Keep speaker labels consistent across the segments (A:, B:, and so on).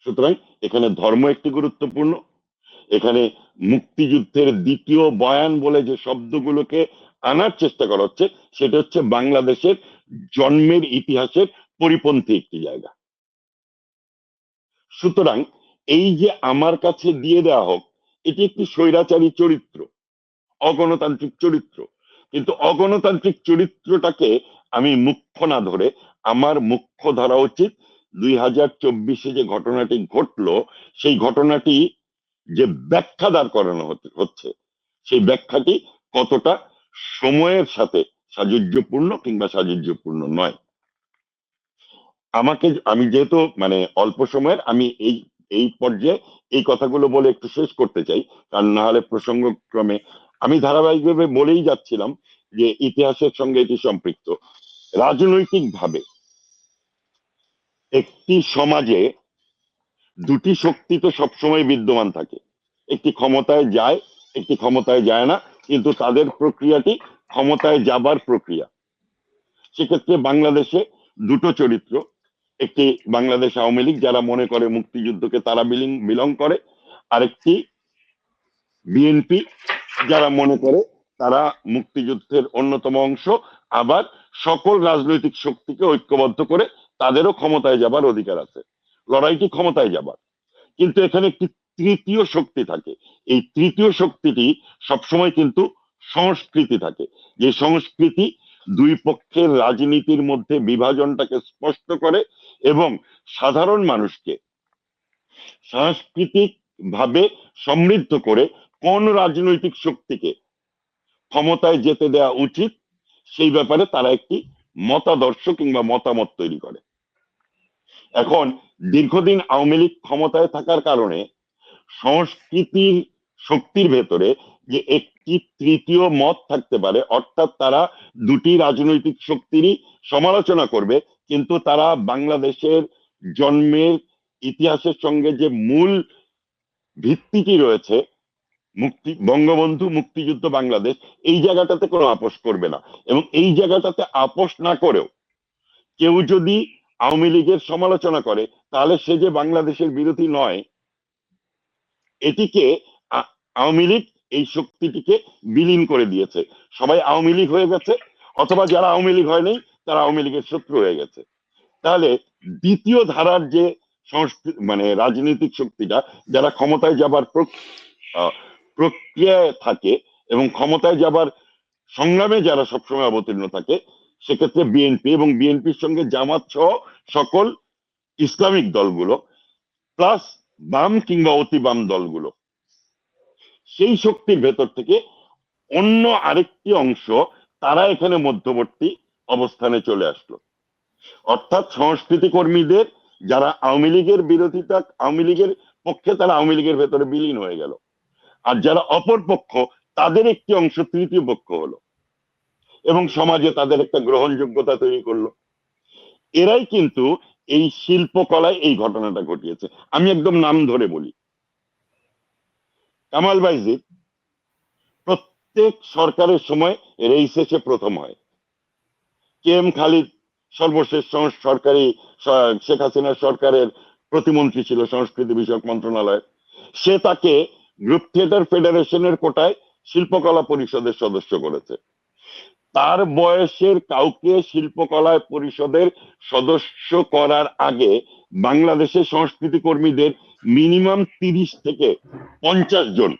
A: সুতরাং এখানে ধর্ম একটি গুরুত্বপূর্ণ। এখানে মুক্তিযুদ্ধের দ্বিতীয় বয়ান বলে যে শব্দগুলোকে আনার চেষ্টা করা হচ্ছে, সেটা হচ্ছে বাংলাদেশের জন্মের ইতিহাসের পরিপন্থী একটি জায়গা। সুতরাং এই যে আমার কাছে দিয়ে দেওয়া হোক, এটি একটি স্বৈরাচারী চরিত্র, অগণতান্ত্রিক চরিত্র। কিন্তু অগণতান্ত্রিক চরিত্রটাকে আমি মুখ্য না ধরে আমার মুখ্য ধরা উচিত 2024 যে ঘটনাটি ঘটলো, সেই ঘটনাটি যে ব্যাখ্যা দাঁড় করানো হচ্ছে, সেই ব্যাখ্যাটি কতটা সময়ের সাথে সাযুজ্যপূর্ণ কিংবা সাযুজ্যপূর্ণ নয়। আমি যেহেতু অল্প সময়ের, আমি এই এই পর্যায়ে এই কথাগুলো বলে একটু শেষ করতে চাই, কারণ না হলে প্রসঙ্গক্রমে আমি ধারাবাহিকভাবে বলেই যাচ্ছিলাম যে ইতিহাসের সঙ্গে এটি সম্পৃক্ত। রাজনৈতিক ভাবে একটি সমাজে দুটি শক্তি তো সবসময় বিদ্যমান থাকে, একটি ক্ষমতায় যায়, একটি ক্ষমতায় যায় না, কিন্তু তাদের প্রক্রিয়াটি ক্ষমতায় যাবার প্রক্রিয়া। সেক্ষেত্রে বাংলাদেশে দুটো চরিত্র, একটি বাংলাদেশ আওয়ামী লীগ যারা মনে করে মুক্তিযুদ্ধকে তারা বিলং করে, আরেকটি বিএনপি যারা মনে করে তারা মুক্তিযুদ্ধের অন্যতম অংশ, আবার সকল রাজনৈতিক শক্তিকে ঐক্যবদ্ধ করে তাদেরও ক্ষমতায় যাবার অধিকার আছে, লড়াইটি ক্ষমতায় যাবার। কিন্তু এখানে একটি তৃতীয় শক্তি থাকে, এই তৃতীয় শক্তিটি সবসময় কিন্তু সংস্কৃতি থাকে, যে সংস্কৃতি দুই পক্ষের রাজনীতির মধ্যে বিভাজনটাকে স্পষ্ট করে এবং সাধারণ মানুষকে সাংস্কৃতিক ভাবে সমৃদ্ধ করে কোন রাজনৈতিক শক্তিকে ক্ষমতায় যেতে দেওয়া উচিত সেই ব্যাপারে তারা একটি মতাদর্শ কিংবা মতামত তৈরি করে। এখন দীর্ঘদিন আওয়ামী লীগ ক্ষমতায় থাকার কারণে সংস্কৃতির শক্তির ভেতরে যে একটি তৃতীয় মত থাকতে পারে, অর্থাৎ তারা দুটি রাজনৈতিক শক্তিরই সমালোচনা করবে, কিন্তু তারা বাংলাদেশের জন্মের ইতিহাসের সঙ্গে যে মূল ভিত্তিটি রয়েছে, বঙ্গবন্ধু, মুক্তিযুদ্ধ, বাংলাদেশ, এই জায়গাটাতে কোনো আপোষ করবে না। এবং এই জায়গাটাতে আপোষ না করেও কেউ যদি আওয়ামী লীগের সমালোচনা করে, তাহলে সে যে বাংলাদেশের বিরোধী নয়, এটিকে আওয়ামী লীগ এই শক্তিটিকে বিলীন করে দিয়েছে। সবাই আওয়ামী লীগ হয়ে গেছে, অথবা যারা আওয়ামী লীগ হয়নি তারা আওয়ামী লীগের শত্রু হয়ে গেছে। তাহলে দ্বিতীয় ধারার যে সংস্কৃতি রাজনৈতিক শক্তিটা যারা ক্ষমতায় যাবার প্রক্রিয়ায় থাকে এবং ক্ষমতায় যাবার সংগ্রামে যারা সবসময় অবতীর্ণ থাকে, সেক্ষেত্রে বিএনপি এবং বিএনপির সঙ্গে জামাত সহ সকল ইসলামিক দলগুলো প্লাস বাম কিংবা অতি বাম দলগুলো, সেই শক্তির ভেতর থেকে অন্য আরেকটি অংশ তারা এখানে মধ্যবর্তী অবস্থানে চলে আসলো। অর্থাৎ সংস্কৃতি কর্মীদের যারা আওয়ামী লীগের বিরোধিতা, আওয়ামী লীগের পক্ষে, তারা আওয়ামী লীগের ভেতরে বিলীন হয়ে গেল। আর যারা অপর পক্ষ, তাদের একটি অংশ তৃতীয় পক্ষ হলো এবং সমাজে তাদের একটা গ্রহণযোগ্যতা তৈরি করলো। এরাই কিন্তু এই শিল্পকলায় এই ঘটনাটা ঘটিয়েছে। আমি একদম নাম ধরে বলি, কামাল বাইজিদ প্রত্যেক সরকারের সময় রেইসে সে প্রথম হয়। কে এম খালিদ সর্বশেষ সরকারি শেখ হাসিনার সরকারের প্রতিমন্ত্রী ছিল সংস্কৃতি বিষয়ক মন্ত্রণালয়, সে তাকে গ্রুপ থিয়েটার ফেডারেশনের কোটায় শিল্পকলা পরিষদের সদস্য করেছে। তার বয়সের কাউকে শিল্পকলা পরিষদের সদস্য করার আগে বাংলাদেশের সংস্কৃতি কর্মীদের মিনিমাম 30 থেকে 50 জন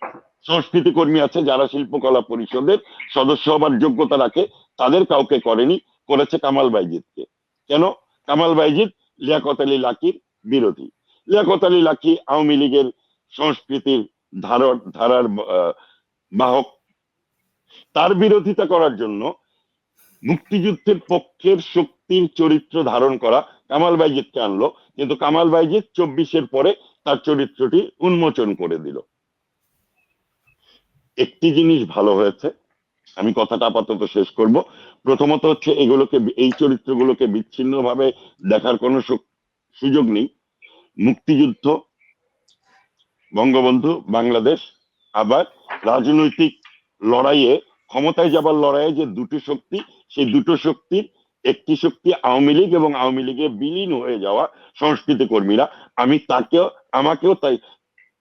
A: সংস্কৃতি কর্মী আছে যারা শিল্পকলা পরিষদের সদস্য হবার যোগ্যতা রাখে, তাদের কাউকে করেনি, করেছে কামাল বাইজিদকে। কেন? কামাল বাইজিদ লিয়াকত আলী লাকীর বিরোধী। লিয়াকত আলী লাকী আওয়ামী লীগের সংস্কৃতির ধারার বাহক। তার বিরোধিতা করার জন্য মুক্তিযুদ্ধের পক্ষের শক্তির চরিত্র ধারণ করা কামাল বাইজিদকে আনলো, কিন্তু কামাল বাইজিদ 24-এর পরে তার চরিত্রটি উন্মোচন করে দিল। একটি জিনিস ভালো হয়েছে, আমি কথাটা আপাতত শেষ করব। প্রথমত হচ্ছে এই চরিত্রগুলোকে বিচ্ছিন্নভাবে দেখার কোনো সুযোগ নেই। মুক্তিযুদ্ধ, বঙ্গবন্ধু, বাংলাদেশ, আবার রাজনৈতিক লড়াইয়ে, ক্ষমতায় যাবার লড়াইয়ে যে দুটো শক্তি, সেই দুটো শক্তির একটি শক্তি আওয়ামী লীগ এবং আওয়ামী লীগে বিলীন হয়ে যাওয়া সংস্কৃতি কর্মীরা, আমি আমাকেও তাই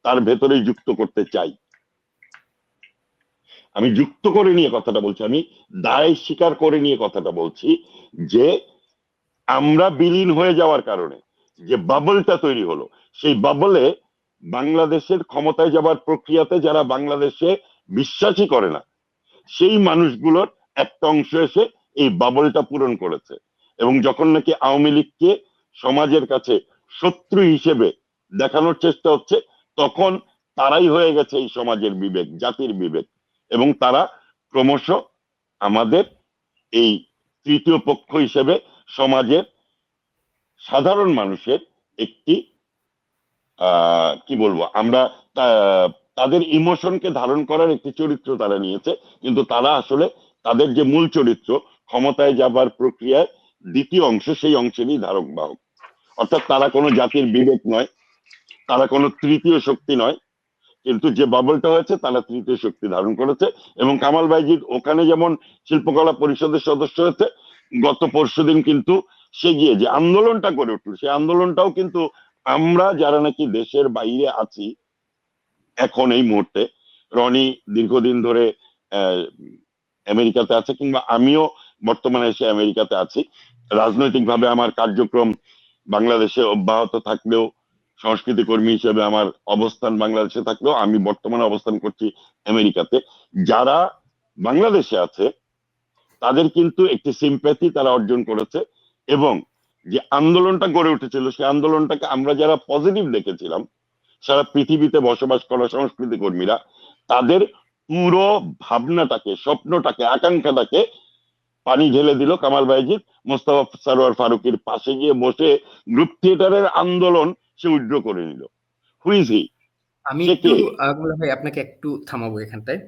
A: তার ভেতরে যুক্ত করতে চাই। আমি যুক্ত করে নিয়ে কথাটা বলছি, আমি দায় স্বীকার করে নিয়ে কথাটা বলছি যে আমরা বিলীন হয়ে যাওয়ার কারণে যে বাবলটা তৈরি হলো, সেই বাবলে বাংলাদেশের ক্ষমতায় যাবার প্রক্রিয়াতে যারা বাংলাদেশে বিশ্বাসই করে না, সেই মানুষগুলোর একটা অংশ এসে এই বাবলটা পূরণ করেছে। এবং যখন নাকি আওয়ামী লীগকে সমাজের কাছে শত্রু হিসেবে দেখানোর চেষ্টা হচ্ছে, তখন তারাই হয়ে গেছে এই সমাজের বিবেক, জাতির বিবেক, এবং তারা ক্রমশ আমাদের এই তৃতীয় পক্ষ হিসেবে সমাজের সাধারণ মানুষের একটি কি বলবো আমরা, তাদের ইমোশনকে ধারণ করার একটি চরিত্র তারা নিয়েছে। কিন্তু তারা আসলে তাদের যে মূল চরিত্র, ক্ষমতায় যাবার প্রক্রিয়ায় দ্বিতীয় অংশ, সেই অংশেরই ধারক বাহক। অর্থাৎ তারা কোনো জাতির বিবেক নয়, তারা কোনো তৃতীয় শক্তি নয়, কিন্তু যে বাবলটা হয়েছে তারা তৃতীয় শক্তি ধারণ করেছে। এবং কামাল বাইজিদ ওখানে যেমন শিল্পকলা পরিষদের সদস্য হয়েছে, গত পরশুদিন কিন্তু সে গিয়ে যে আন্দোলনটা করে উঠল, সেই আন্দোলনটাও কিন্তু আমরা যারা নাকি দেশের বাইরে আছি এখন এই মুহূর্তে, রনি দীর্ঘদিন ধরে আমেরিকাতে আছে, কিংবা আমিও বর্তমানে এসে আমেরিকাতে আছি, রাজনৈতিকভাবে আমার কার্যক্রম বাংলাদেশে অব্যাহত থাকলেও, সংস্কৃতি কর্মী হিসেবে আমার অবস্থান বাংলাদেশে থাকলেও, আমি বর্তমানে অবস্থান করছি আমেরিকাতে। যারা বাংলাদেশে আছে তাদের কিন্তু একটি সিম্প্যাথি তারা অর্জন করেছে, এবং যে আন্দোলনটা গড়ে উঠেছিল সেই আন্দোলনটাকে আমরা যারা পজিটিভ দেখেছিলাম, সারা পৃথিবীতে বসবাস করা সংস্কৃতি কর্মীরা, তাদের পুরো ভাবনাটাকে, স্বপ্নটাকে, আকাঙ্ক্ষাটাকে পানি ঢেলে দিল কামাল বাইজিদ মোস্তফা সরোয়ার ফারুকের পাশে গিয়ে বসে গ্রুপ থিয়েটারের আন্দোলন সে উইথড্র করে নিল। হুইজ হি?
B: আমি একটু ভাই আপনাকে একটু থামাবো এখানটায়।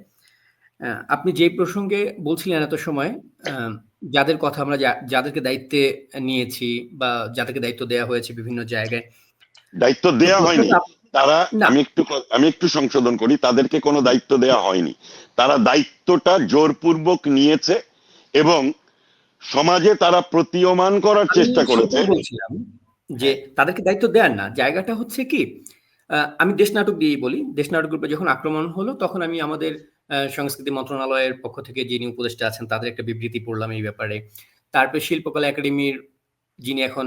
B: আপনি যে প্রসঙ্গে বলছিলেন এত সময়, যাদের কথা আমরা যাদেরকে দায়িত্বে নিয়েছি বা যাদেরকে দায়িত্ব দেওয়া হয়েছে বিভিন্ন জায়গায়,
A: দায়িত্ব দেওয়া হয়নি তারা, আমি একটু সংশোধন করি, তাদেরকে কোনো দায়িত্ব দেওয়া হয়নি, তারা দায়িত্বটা জোরপূর্বক নিয়েছে এবং সমাজে তারা প্রতীয়মান করার চেষ্টা করেছে।
B: বলছিলাম যে তাদেরকে দায়িত্ব দেওয়ার না, জায়গাটা হচ্ছে কি, আমি দেশ নাটক দিয়ে বলি, দেশ নাটক গ্রুপে যখন আক্রমণ হলো তখন আমি আমাদের সংস্কৃতি মন্ত্রণালয়ের পক্ষ থেকে যিনি উপদেষ্টা আছেন তাদের একটা বিবৃতি পড়লাম এই ব্যাপারে। তারপরে শিল্পকলা একাডেমির যিনি এখন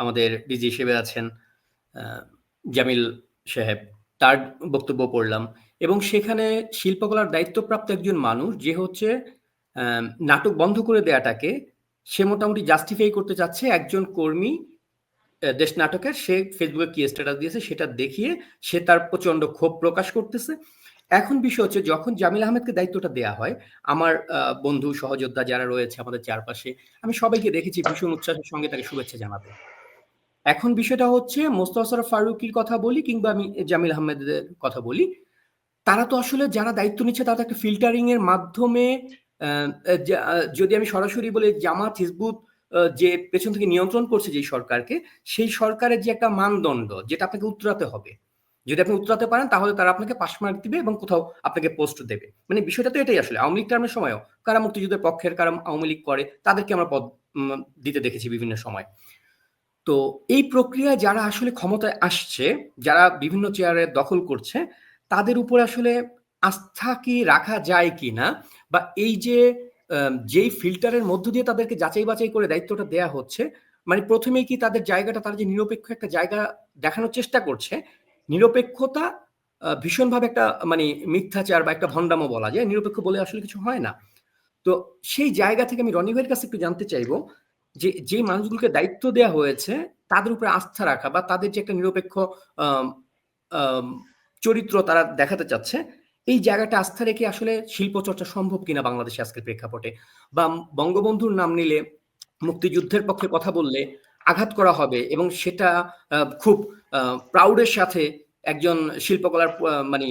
B: আমাদের ডিজি হিসেবে আছেন জামিল সাহেব, তার বক্তব্য পড়লাম, এবং সেখানে শিল্পকলার দায়িত্বপ্রাপ্ত একজন মানুষ যে হচ্ছে নাটক বন্ধ করে দেয়াটাকে সে মোটামুটি জাস্টিফাই করতে চাচ্ছে একজন কর্মী দেশ নাটকের, সে ফেসবুকে কি স্ট্যাটাস দিয়েছে সেটা দেখিয়ে সে তার প্রচন্ড ক্ষোভ প্রকাশ করতেছে। এখন বিষয় হচ্ছে যখন জামিল আহমেদকে দায়িত্বটা দেয়া হয়, আমার বন্ধু সহযোদ্ধা যারা রয়েছে আমাদের চারপাশে, আমি সবাইকে দেখেছি ভীষণ উচ্ছ্বাসের সঙ্গে তাকে শুভেচ্ছা জানাতে। এখন বিষয়টা হচ্ছে মোস্তফা সরোয়ার ফারুকীর কথা বলি কিংবা আমি জামিল আহমেদের কথা বলি, তারা তো আসলে যারা দায়িত্ব নিচ্ছে তারা তো একটা ফিল্টারিং এর মাধ্যমে, যদি আমি সরাসরি বলি জামাত হিজবুত যে পেছন থেকে নিয়ন্ত্রণ করছে যে সরকারকে, সেই সরকারের যে একটা মানদণ্ড যেটা আপনাকে উতরাতে হবে, যদি আপনি উতরাতে পারেন তাহলে তারা আপনাকে পাস মার্ক দিবে এবং কোথাও আপনাকে পোস্ট দেবে। মানে বিষয়টা তো এটাই আসলে। আওয়ামী লীগ টার্মের সময়ও কারা মুক্তিযুদ্ধের পক্ষের, কারা আওয়ামী লীগ করে, তাদেরকে আমরা পদ দিতে দেখেছি বিভিন্ন সময়। তো এই প্রক্রিয়ায় যারা আসলে ক্ষমতায় আসছে, যারা বিভিন্ন চেয়ারে দখল করছে, তাদের উপরে আসলে আস্থা কি রাখা যায় কিনা, বা এই যে যেই ফিল্টারের মধ্য দিয়ে তাদেরকে যাচাই বাছাই করে দায়িত্বটা দেয়া হচ্ছে, মানে প্রথমেই কি তাদের জায়গাটা, তারা যে নিরপেক্ষ একটা জায়গা দেখানোর চেষ্টা করছে, নিরপেক্ষতা ভীষণভাবে একটা মানে মিথ্যাচার বা একটা ভণ্ডামো বলা যায়, নিরপেক্ষ বলে আসলে কিছু হয় না। তো সেই জায়গা থেকে আমি রনি ভাইয়ের কাছে একটু জানতে চাইবো যে যে মানুষগুলোকে দায়িত্ব দেওয়া হয়েছে তাদের উপরে আস্থা রাখা বা তাদের যে একটা নিরপেক্ষ চরিত্র তারা দেখাতে চাচ্ছে, এই জায়গাটা আস্থা রেখে আসলে শিল্প চর্চা সম্ভব কিনা বাংলাদেশে আজকের প্রেক্ষাপটে, বা বঙ্গবন্ধুর নাম নিলে, মুক্তিযুদ্ধের পক্ষে কথা বললে আঘাত করা হবে, এবং সেটা খুব প্রাউডের সাথে একজন শিল্পকলার মানে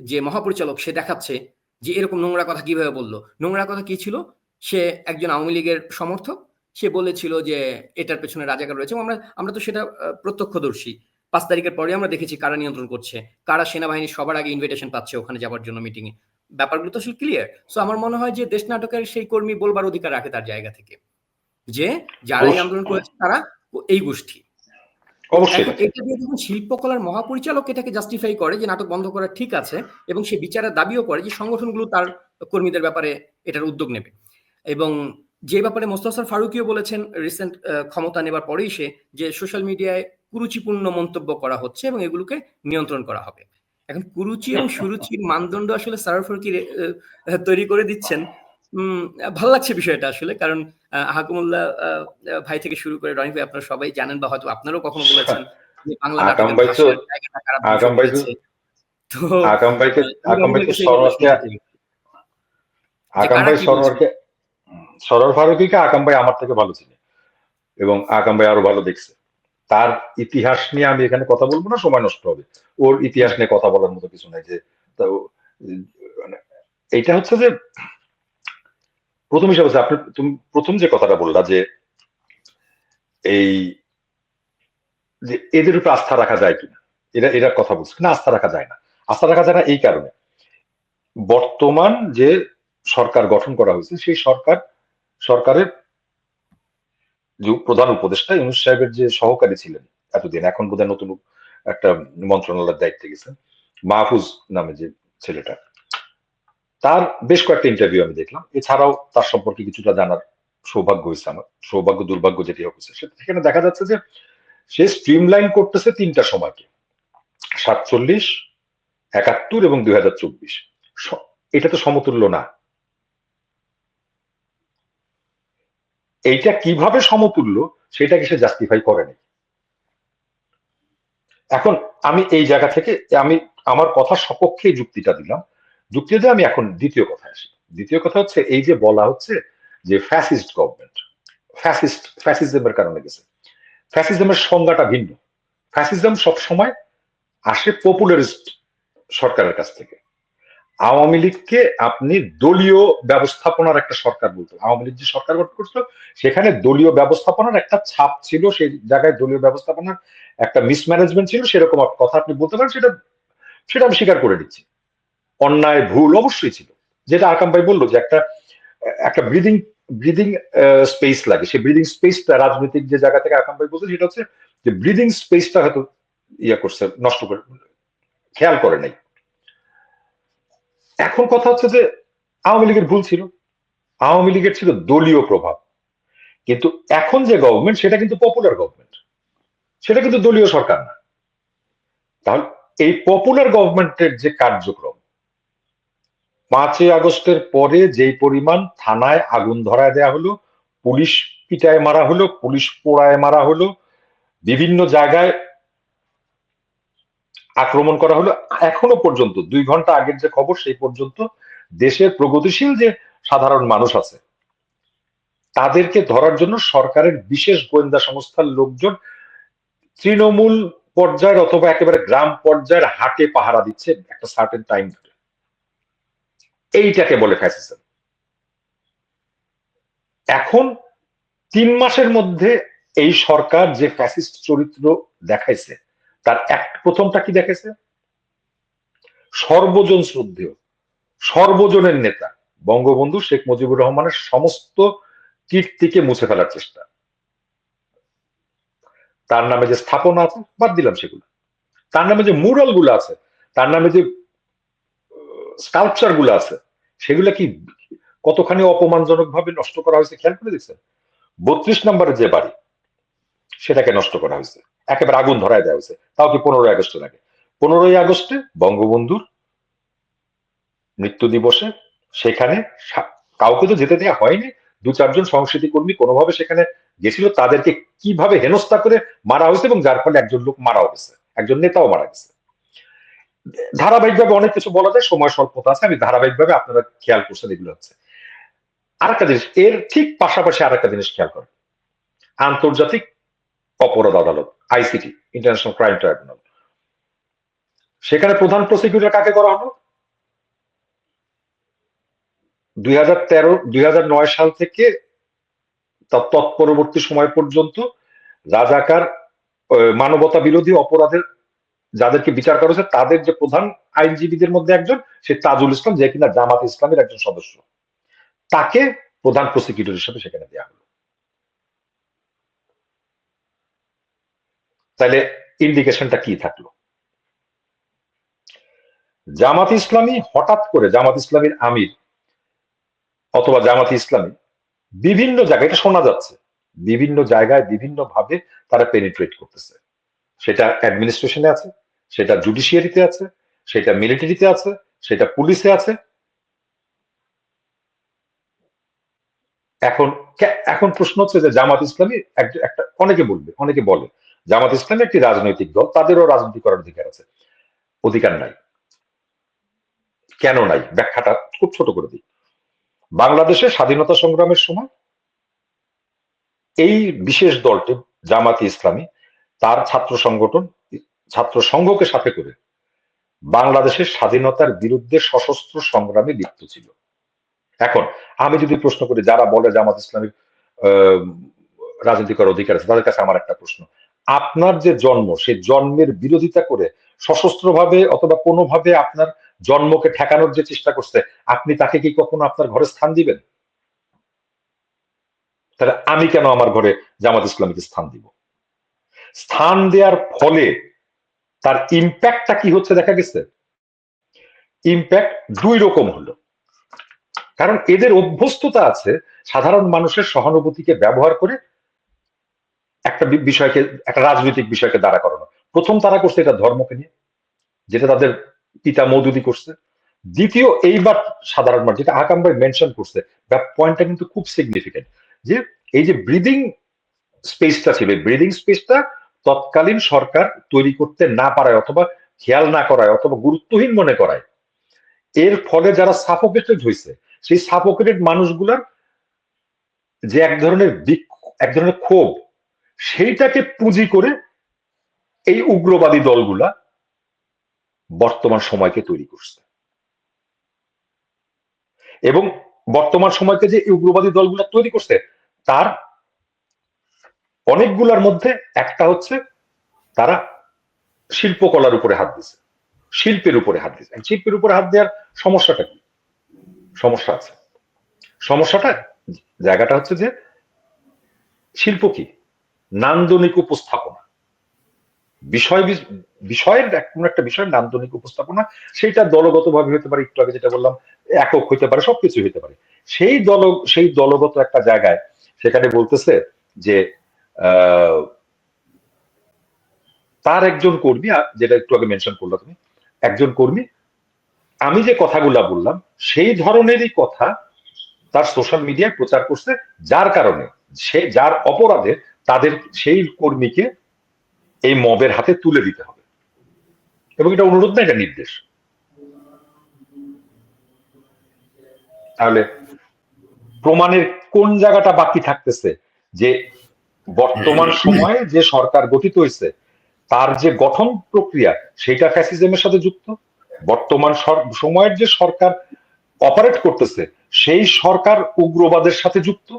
B: যে মহাপরিচালক সে দেখাচ্ছে যে এরকম নোংরা কথা কিভাবে বললো। নোংরা কথা কি ছিল? সে একজন আওয়ামী লীগের সমর্থক, সে বলেছিল যে এটার পেছনে রাজাকার রয়েছে, আমরা তো সেটা প্রত্যক্ষদর্শী। 5 তারিখের পরে আমরা দেখেছি কারা নিয়ন্ত্রণ করছে, কারা সেনাবাহিনী সবার আগে ইনভিটেশন পাচ্ছে ওখানে যাবার জন্য মিটিং এ। ব্যাপারগুলো তো আসলে ক্লিয়ার। সো আমার মনে হয় যে দেশ নাটকের সেই কর্মী বলবার অধিকার রাখে তার জায়গা থেকে। যে যারা এই
C: অবশ্যই
B: আন্দোলন করেছে তারা এই গোষ্ঠী।
C: অবশ্যই
B: এখন এটা দিয়ে যখন শিল্পকলার মহাপরিচালক এটাকে জাস্টিফাই করে যে নাটক বন্ধ করা ঠিক আছে, এবং সে বিচারের দাবিও করে যে সংগঠনগুলো তার কর্মীদের ব্যাপারে এটার উদ্যোগ নেবে। এবং যে ব্যাপারে মোস্তফা ফারুকীও বলেছেন রিসেন্ট ক্ষমতা নেবার পরেই সে, যে সোশ্যাল মিডিয়ায় কুরুচিপূর্ণ মন্তব্য করা হচ্ছে এবং এগুলোকে নিয়ন্ত্রণ করা হবে। এখন কুরুচি এবং সুরুচির মানদণ্ড আসলে সারার ফারুকী তৈরি করে দিচ্ছেন। ভালো লাগছে বিষয়টা আসলে, কারণ হাকুমুল্লাহ ভাই থেকে শুরু করে রনি ভাই আপনারা সবাই জানেন, বা হয়তো আপনারাও কখনো বলেছেন যে বাংলা
C: আকাম
B: নাটকের
C: ভাই তো
B: ভাষার জায়গাটা কারা ধ্বংস
C: আকাম ভাই তো
B: করেছে। তো
C: আকাম ভাইকে আকাম ভাই তো
B: যে
C: সরোয়ারকে আকাম
B: কারা
C: ভাই
B: কি বলছে।
C: সরোয়ার ফারুকীকে আকাম ভাই আমার থেকে ভালো চিনে এবং আকাম ভাই আরো ভালো দেখছে। তার ইতিহাস নিয়ে আমি এখানে কথা বলবো না, সময় নষ্ট হবে। ওর ইতিহাস নিয়ে কথা বলার মতো কিছু নাই। যে তো মানে এইটা হচ্ছে যে প্রথম হিসাবে হচ্ছে তুমি প্রথম যে কথাটা বললা যে এই যে এদের উপর আস্থা রাখা যায় কিনা, এরা কথা বলছে না, আস্থা রাখা যায় না। আস্থা রাখা যায় না এই কারণে, বর্তমান যে সরকার গঠন করা হয়েছে সেই সরকারের যে প্রধান উপদেষ্টা ইউনূস সাহেবের যে সহকারী ছিলেন এতদিন, এখন বোধহয় নতুন একটা মন্ত্রণালয়ের দায়িত্বে গেছেন, মাহফুজ নামে যে ছেলেটা, তার বেশ কয়েকটা ইন্টারভিউ আমি দেখলাম। এছাড়াও তার সম্পর্কে কিছুটা জানার সৌভাগ্য হয়েছে আমার, সৌভাগ্য দুর্ভাগ্য যেটি হচ্ছে, সেখানে দেখা যাচ্ছে যে সে স্ট্রিমলাইন করতেছে তিনটা সময়কে, 47, 71 এবং 2024। এটা তো সমতুল্য না। এইটা কিভাবে সমতুল্য সেটাকে সে জাস্টিফাই করেনি। এখন আমি এই জায়গা থেকে আমি আমার কথার সপক্ষে যুক্তিটা দিলাম, যুক্তিতে আমি এখন দ্বিতীয় কথা আসি। দ্বিতীয় কথা হচ্ছে এই যে বলা হচ্ছে যে ফ্যাসিস্ট গভর্নমেন্ট, ফ্যাসিজমের কারণে গেছে। ফ্যাসিজমের সংজ্ঞাটা ভিন্ন। ফ্যাসিজম সবসময় আসে পপুলারিস্ট সরকারের কাছ থেকে। আওয়ামী লীগকে আপনি দলীয় ব্যবস্থাপনার একটা সরকার বলতো। আওয়ামী লীগ যে সরকার গঠন করছিল সেখানে দলীয় ব্যবস্থাপনার একটা ছাপ ছিল, সেই জায়গায় দলীয় ব্যবস্থাপনার একটা মিসম্যানেজমেন্ট ছিল, সেরকম কথা আপনি বলতে পারেন। সেটা সেটা আমি স্বীকার করে দিচ্ছি। অন্যায় ভুল অবশ্যই ছিল, যেটা আকাম ভাই বললো যে একটা একটা ব্রিদিং ব্রিদিং স্পেস লাগে। সেই ব্রিদিং স্পেসটা রাজনৈতিক যে জায়গা থেকে আকাম ভাই বলছে সেটা হচ্ছে যে ব্রিদিং স্পেসটা হয়তো ইয়ে করছে, নষ্ট করে, খেয়াল করে নাই। এখন কথা হচ্ছে যে আওয়ামী লীগের ভুল ছিল, আওয়ামী লীগের ছিল দলীয় প্রভাব, কিন্তু এখন যে গভর্নমেন্ট সেটা কিন্তু পপুলার গভর্নমেন্ট, সেটা কিন্তু দলীয় সরকার না। তাহলে এই পপুলার গভর্নমেন্টের যে কার্যক্রম, 5ই আগস্টের পরে যেই পরিমাণ থানায় আগুন ধরায় দেয়া হলো, পুলিশ পিটায় মারা হলো, পুলিশ পোড়ায় মারা হলো, বিভিন্ন জায়গায় আক্রমণ করা হলো, এখনো পর্যন্ত 2 ঘন্টা আগের যে খবর সেই পর্যন্ত দেশের প্রগতিশীল যে সাধারণ মানুষ আছে তাদেরকে ধরার জন্য সরকারের বিশেষ গোয়েন্দা সংস্থার লোকজন তৃণমূল পর্যায়ের অথবা একেবারে গ্রাম পর্যায়ের হাটে পাহারা দিচ্ছে একটা সার্টেন টাইম ধরে। এইটাকে বলে ফ্যাসিজম। এখন 3 মাসের মধ্যে এই সরকার যে ফ্যাসিস্ট চরিত্র দেখাইছে তার প্রথমটা কি দেখাইছে? সর্বজন শ্রদ্ধেয়, সর্বজনের নেতা বঙ্গবন্ধু শেখ মুজিবুর রহমানের সমস্ত কীর্তিকে মুছে ফেলার চেষ্টা। তার নামে যে স্থাপনা আছে বাদ দিলাম সেগুলো, তার নামে যে মুরাল গুলো আছে, তার নামে যে স্কাল্পচার গুলো আছে, সেগুলা কি কতখানি অপমানজনক ভাবে নষ্ট করা হয়েছে খেয়াল করে দিচ্ছেন? 32 নম্বরের যে বাড়ি সেটাকে নষ্ট করা হয়েছে, একেবারে আগুন ধরায় দেওয়া হয়েছে, তাও কি 15ই আগস্টের আগে। 15ই আগস্টে বঙ্গবন্ধুর মৃত্যু দিবসে সেখানে কাউকে তো যেতে দেওয়া হয়নি, 2-4 জন সংস্কৃতি কর্মী কোনোভাবে সেখানে গেছিল, তাদেরকে কিভাবে হেনস্থা করে মারা হয়েছে এবং যার ফলে একজন লোক মারাও গেছে, একজন নেতাও মারা গেছে। ধারাবাহিকভাবে অনেক কিছু বলা যায়, সময় স্বল্পতা আছে, আমি ধারাবাহিকভাবে আপনারা খেয়াল করছেন এগুলো হচ্ছে। আরেকটা জিনিস, এর ঠিক পাশাপাশি আরেকটা জিনিস খেয়াল করেন, আন্তর্জাতিক অপরাধ আদালত আইসিটি, ইন্টারন্যাশনাল ক্রাইম ট্রাইব্যুনাল, সেখানে প্রধান প্রসিকিউটর কাকে করা হলো? 2009 সাল থেকে তৎপরবর্তী সময় পর্যন্ত রাজাকার মানবতা বিরোধী অপরাধের যাদেরকে বিচার করা হয়েছে তাদের যে প্রধান আইনজীবীদের মধ্যে একজন, সে তাজুল ইসলাম, যে কিনা জামাত ইসলামের একজন সদস্য, তাকে প্রধান প্রসিকিউটর হিসেবে সেখানে দেওয়া হলো। তাহলে ইন্ডিকেশনটা কি থাকলো? জামাত ইসলামী হঠাৎ করে, জামাত ইসলামীর আমির অথবা জামাত ইসলামী বিভিন্ন জায়গায়, এটা শোনা যাচ্ছে, বিভিন্ন জায়গায় বিভিন্ন ভাবে তারা পেনিট্রেট করতেছে। সেটা অ্যাডমিনিস্ট্রেশনে আছে, সেটা জুডিশিয়ারিতে আছে, সেটা মিলিটারিতে আছে, সেটা পুলিশে আছে। এখন এখন প্রশ্ন হচ্ছে যে জামাত ইসলামী একটা, অনেকে বলে জামাত ইসলামী একটি রাজনৈতিক দল, তাদেরও রাজনীতি করার অধিকার আছে। অধিকার নাই। কেন নাই? ব্যাখ্যাটা খুব ছোট করে দিই। বাংলাদেশের স্বাধীনতা সংগ্রামের সময় এই বিশেষ দলটি জামাতে ইসলামী তার ছাত্র সংগঠন, ছাত্র সংঘকে সাথে করে বাংলাদেশের স্বাধীনতার বিরুদ্ধে সশস্ত্র সংগ্রামে লিপ্ত ছিল। এখন আমি যদি প্রশ্ন করি, যারা বলে জামাত ইসলামীর রাজনীতি করার অধিকার আছে, তাদের কাছে আমার একটা প্রশ্ন, আপনার যে জন্ম, সেই জন্মের বিরোধিতা করে সশস্ত্রভাবে অথবা কোনোভাবে আপনার জন্মকে ঠেকানোর যে চেষ্টা করছে, আপনি তাকে কি কখনো আপনার ঘরে স্থান দিবেন? তাহলে আমি কেন আমার ঘরে জামাত ইসলামীকে স্থান দিব? স্থান দেওয়ার ফলে তার ইম্প্যাক্টটা কি হচ্ছে দেখা গেছে? ইম্প্যাক্ট দুই রকম হলো। কারণ এদের অভ্যস্ততা আছে সাধারণ মানুষের সহানুভূতিকে ব্যবহার করে একটা বিষয়কে, একটা রাজনৈতিক বিষয়কে দাঁড়া করানো। প্রথম তারা করছে এটা ধর্মকে নিয়ে, যেটা তাদের পিতা মওদুদি করছে। দ্বিতীয়, এইবার সাধারণ মানুষ, যেটা আকাম ভাই মেনশন করছে, পয়েন্টটা কিন্তু খুব সিগনিফিকেন্ট, যে এই যে ব্রিদিং স্পেসটা ছিল, ব্রিদিং স্পেসটা তৎকালীন সরকার তৈরি করতে না পারায় অথবা খেয়াল না করায় অথবা গুরুত্বহীন মনে করায়, এর ফলে যারা সাফোকেটেড হয়েছে, সেই সাফোকেটেড মানুষগুলার যে এক ধরনের ক্ষোভ, সেইটাকে পুঁজি করে এই উগ্রবাদী দলগুলা বর্তমান সময়কে তৈরি করছে। এবং বর্তমান সময়কে যে উগ্রবাদী দলগুলা তৈরি করছে, তার অনেকগুলার মধ্যে একটা হচ্ছে তারা শিল্পকলার উপরে হাত দিচ্ছে, শিল্পের উপরে হাত দিচ্ছে। শিল্পের উপরে হাত দেওয়ার সমস্যাটা কি? সমস্যা আছে। সমস্যাটা, জায়গাটা হচ্ছে যে শিল্প কি? নান্দনিক উপস্থাপনা। বিষয়ের কোন একটা বিষয়ের নান্দনিক উপস্থাপনা, সেটা দলগতভাবে হতে পারে, একটু আগে যেটা বললাম একক হইতে পারে, সবকিছু হইতে পারে। সেই দলগত একটা জায়গায় সেখানে বলতেছে যে তার একজন কর্মী, যেটা একটু আগে মেনশন করলো তুমি, একজন কর্মী আমি যে কথাগুলা বললাম সেই ধরনেরই কথা তার সোশ্যাল মিডিয়ায় প্রচার করছে, যার কারণে যার অপরাধে তাদের সেই কর্মীকে এই মবের হাতে তুলে দিতে হবে। এবং এটা অনুরোধ না, এটা নির্দেশ। তাহলে প্রমাণের কোন জায়গাটা বাকি থাকতেছে? যে বর্তমান সময়ে যে সরকার গঠিত হয়েছে, তার যে গঠন প্রক্রিয়া, সেটা ফ্যাসিজমের সাথে যুক্ত। বর্তমান সময়ের যে সরকার অপারেট করতেছে, সেই সরকার উগ্রবাদের সাথে যুক্ত।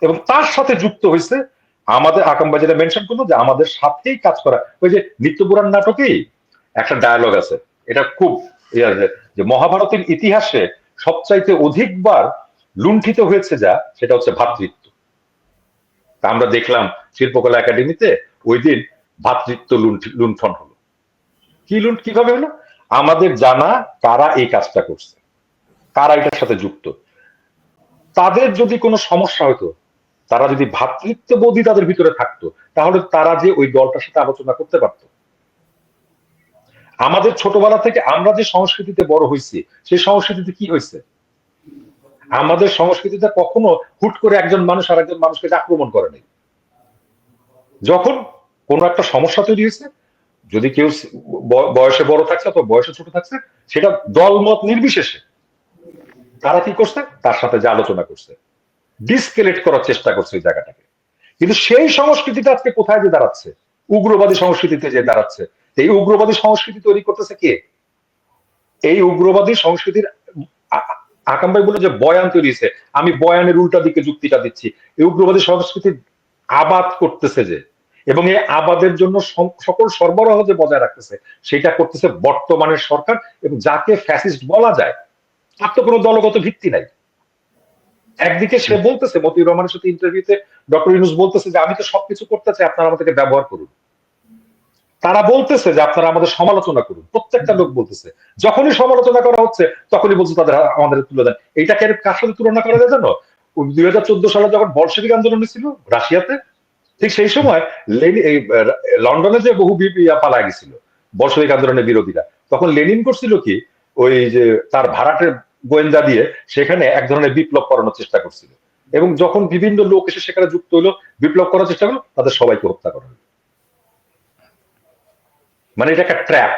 C: এবং তার সাথে যুক্ত হয়েছে আমাদের আকাম ভাই যেটা মেনশন করলো, যে আমাদের সাথেই কাজ করা। ওই যে নিত্যপুরাণ নাটকেই একটা ডায়ালগ আছে, এটা খুব যে মহাভারতের ইতিহাসে সবচাইতে অধিকবার লুণ্ঠিত হয়েছে যা, সেটা হচ্ছে ভ্রাতৃত্ব। আমরা দেখলাম শিল্পকলা একাডেমিতে ওই দিন ভ্রাতৃত্ব লুণ্ঠন হলো। কিভাবে হলো? আমাদের জানা কারা এই কাজটা করছে, কারা এটার সাথে যুক্ত। তাদের যদি কোনো সমস্যা হতো, তারা যদি ভ্রাতৃত্ববোধই তাদের ভিতরে থাকতো, তাহলে তারা যে ওই দলটার সাথে আলোচনা করতে পারত। আমাদের ছোটবেলা থেকে আমরা যে সংস্কৃতিতে বড় হয়েছি, সেই সংস্কৃতিতে কি হয়েছে? আমাদের সংস্কৃতিতে কখনো হুট করে একজন মানুষ আর একজন মানুষকে আক্রমণ করে নাই। যখন কোনো একটা সমস্যা তৈরি হয়েছে, যদি কেউ বয়সে বড় থাকছে অথবা বয়সে ছোট থাকছে, সেটা দলমত নির্বিশেষে তারা কি করছে? তার সাথে যে আলোচনা করছে, ডিসকেলেট করার চেষ্টা করছে এই জায়গাটাকে। কিন্তু সেই সংস্কৃতিটা আজকে কোথায় যে দাঁড়াচ্ছে? উগ্রবাদী সংস্কৃতিতে যে দাঁড়াচ্ছে। এই উগ্রবাদী সংস্কৃতি তৈরি করতেছে কে? এই উগ্রবাদী সংস্কৃতির আকাম ভাই বলে যে বয়ান তৈরি হয়েছে, আমি বয়ানের উল্টা দিকে যুক্তিটা দিচ্ছি। এই উগ্রবাদী সংস্কৃতি আবাদ করতেছে যে, এবং এই আবাদের জন্য সকল সরবরাহ যে বজায় রাখতেছে, সেটা করতেছে বর্তমানের সরকার। এবং যাকে ফ্যাসিস্ট বলা যায়, তার তো কোনো দলগত ভিত্তি নাই। একদিকে সে বলতেছে, মতিউর রহমানের সাথে ইন্টারভিউতে ডক্টর ইউনূস বলতেছে যে আমি তো সবকিছু করতে চাই, আপনারা আমাদেরকে ব্যবহার করুন। তারা বলতেছে যে আপনারা আমাদের সমালোচনা করুন, প্রত্যেকটা লোক বলতেছে। যখনই সমালোচনা করা হচ্ছে তখনই বলছে তাদের আমাদের তুলে দেন। এইটাকে কার সাথে তুলনা করা যায় জানো? 2014 সালে যখন বলশেভিক আন্দোলন ছিল রাশিয়াতে, ঠিক সেই সময় লন্ডনে যে বহু পালায় গেছিল বলশেভিক আন্দোলনের বিরোধীরা, তখন লেনিন করছিল কি, ওই যে তার ভাড়াটের গোয়েন্দা দিয়ে সেখানে এক ধরনের বিপ্লব করানোর চেষ্টা করছিল, এবং যখন বিভিন্ন লোক এসে সেখানে যুক্ত হলো, বিপ্লব করার চেষ্টা করলো, তাদের সবাইকে হত্যা করা হলো। মানে এটা একটা ট্র্যাপ,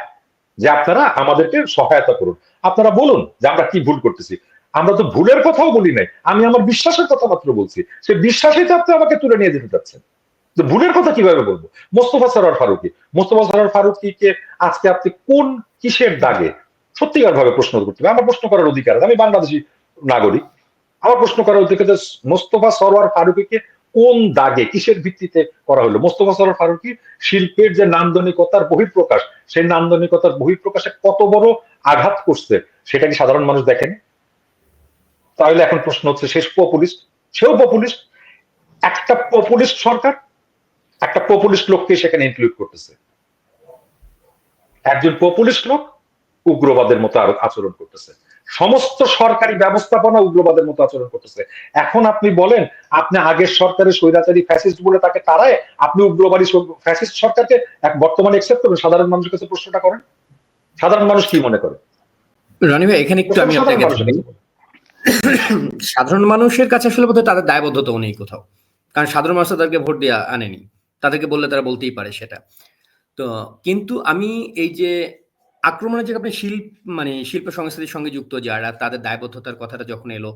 C: যে আপনারা আমাদেরকে সহায়তা করুন, আপনারা বলুন যে আমরা কি ভুল করতেছি। আমরা তো ভুলের কথাও বলি নাই, আমি আমার বিশ্বাসের কথা মাত্র বলছি। সে বিশ্বাসই তো আপনি আমাকে তুলে নিয়ে যেতে চাচ্ছেন, তো ভুলের কথা কিভাবে বলবো? মোস্তফা সরোয়ার ফারুকীকে আজকে আপনি কোন কিসের দাগে, সত্যিকার ভাবে প্রশ্ন করতে হবে। আমার প্রশ্ন করার অধিকার আছে, আমি বাংলাদেশি নাগরিক, আমার প্রশ্ন করার অধিকার। মোস্তফা সরোয়ার ফারুকীকে কোন দাগে, কিসের ভিত্তিতে করা হলো? মোস্তফা সরোয়ার ফারুকী শিল্পের যে নান্দনিকতার বহিঃপ্রকাশ, সেই নান্দনিকতার বহিঃপ্রকাশে কত বড় আঘাত করছে সেটা কি সাধারণ মানুষ দেখেনি? তাহলে এখন প্রশ্ন হচ্ছে, সেও পপুলিস্ট, একটা পপুলিস্ট সরকার একটা পপুলিস্ট লোককে সেখানে ইনক্লুড করতেছে। একজন পপুলিস্ট লোক উগ্রবাদের মতো আচরণ করতেছে, সমস্ত সরকারি ব্যবস্থাপনা উগ্রবাদের মতো আচরণ করতেছে। এখন আপনি বলেন, আপনি আগের সরকারের স্বৈরাচারী ফ্যাসিস্ট বলে তাকে তারায় আপনি উগ্রবাদী ফ্যাসিস্ট সরকারকে বর্তমানে একসেপ্ট করবেন? সাধারণ মানুষের কাছে প্রশ্নটা করেন, সাধারণ মানুষ কি মনে করে?
B: রনি ভাই, এখানে একটু আমি আপনাকে সাধারণ মানুষের কাছে আসলে বোধহয় তাদের দায়বদ্ধতাও নেই কোথাও, কারণ সাধারণ মানুষ তাদেরকে ভোট দিয়ে আনেনি, তাদেরকে বললে তারা বলতেই পারে সেটা। তো কিন্তু আমি এই যে আক্রমণের যে আপনি শিল্প সংস্কৃতির সঙ্গে যুক্ত যারা, তাদের দায়বদ্ধতার কথাটা যখন এলো,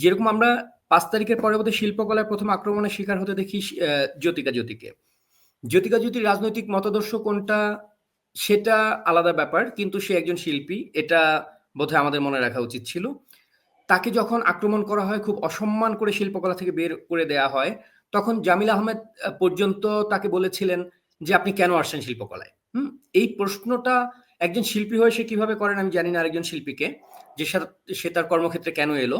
B: যেরকম আমরা 5 তারিখের পরে বোধহয় শিল্পকলার প্রথম আক্রমণের শিকার হতে দেখি জ্যোতিকা জ্যোতির রাজনৈতিক মতাদর্শ কোনটা সেটা আলাদা ব্যাপার, কিন্তু সে একজন শিল্পী, এটা বোধহয় আমাদের মনে রাখা উচিত ছিল। তাকে যখন আক্রমণ করা হয়, খুব অসম্মান করে শিল্পকলা থেকে বের করে দেয়া হয়, তখন জামিল আহমেদ পর্যন্ত তাকে বলেছিলেন যে আপনি কেন আসছেন শিল্পকলায়। এই প্রশ্নটা একজন শিল্পী হয়ে সে কিভাবে করেন আমি জানি না, আরেকজন শিল্পীকে, যে সে তার কর্মক্ষেত্রে কেন এলো।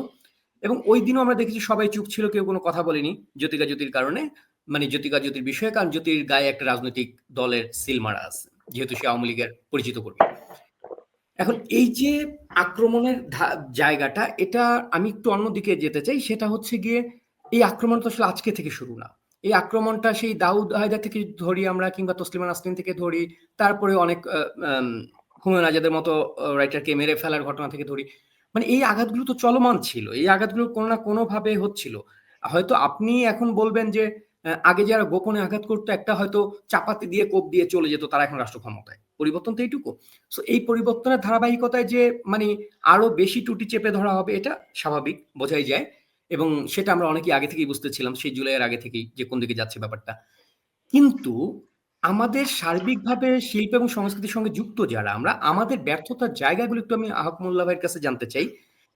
B: এবং ওই দিনও আমরা দেখেছি সবাই চুপ ছিল, কেউ কোনো কথা বলেনি জ্যোতিকা জ্যোতির কারণে, মানে জ্যোতিকা জ্যোতির বিষয়ে, কারণ জ্যোতির গায়ে একটা রাজনৈতিক দলের সিল মারা আছে, যেহেতু সে আওয়ামী লীগের পরিচিত কর্মী। এখন এই যে আক্রমণের জায়গাটা, এটা আমি একটু অন্যদিকে যেতে চাই। সেটা হচ্ছে গিয়ে এই আক্রমণ তো আসলে আজকে থেকে শুরু না, এই আক্রমণটা সেই দাউদ হায়দার থেকে ধরি আমরা, কিংবা তসলিমা নাসরিন থেকে ধরি, তারপরে অনেক হুমায়ুন আজাদের মতো রাইটারকে মেরে ফেলার ঘটনা থেকে ধরি, মানে এই আঘাতগুলো তো চলমান ছিল, এই আঘাতগুলো কোনো না কোনো ভাবে হচ্ছিল। হয়তো আপনি এখন বলবেন যে আগে যারা গোপনে আঘাত করতো, একটা হয়তো চাপাতি দিয়ে কোপ দিয়ে চলে যেত, তারা এখন রাষ্ট্র ক্ষমতায়, পরিবর্তন তো এইটুকু। সো এই পরিবর্তনের ধারাবাহিকতায় যে মানে আরো বেশি টুটি চেপে ধরা হবে, এটা স্বাভাবিক, বোঝাই যায়, এবং সেটা আমরা অনেকেই আগে থেকেই বুঝতেছিলাম, সেই জুলাইয়ের আগে থেকেই, যে কোন দিকে যাচ্ছে ব্যাপারটা। কিন্তু আমাদের সার্বিকভাবে শিল্প এবং সংস্কৃতির সঙ্গে যুক্ত যারা আমরা, আমাদের ব্যর্থতার জায়গাগুলো একটু আমি আহমদুল্লাহ ভাইয়ের কাছে জানতে চাই,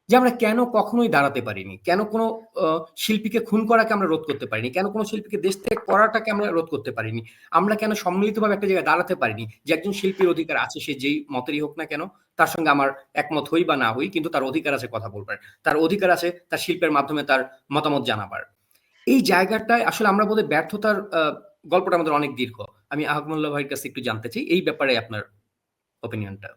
B: যে আমরা কেন কখনোই দাঁড়াতে পারিনি, কেন কোনো শিল্পীকে খুন করাকে আমরা রোধ করতে পারিনি, কেন কোনো শিল্পীকে দেশ ত্যাগ করাটাকে আমরা রোধ করতে পারিনি, আমরা কেন সম্মিলিতভাবে একটা জায়গায় দাঁড়াতে পারিনি, যে একজন শিল্পীর অধিকার আছে, সে যেই মতেরই হোক না কেন, তার সঙ্গে আমার একমত হই বা না হই, কিন্তু তার অধিকার আছে কথা বলবার, তার অধিকার আছে তার শিল্পের মাধ্যমে তার মতামত জানাবার। এই জায়গাটায় আসলে আমরা বোধহয় ব্যর্থতার গল্পটা আমাদের অনেক দীর্ঘ। আমি আহমদুল্লাহ ভাইয়ের কাছে একটু জানতে চাই এই ব্যাপারে আপনার ওপিনিয়নটা।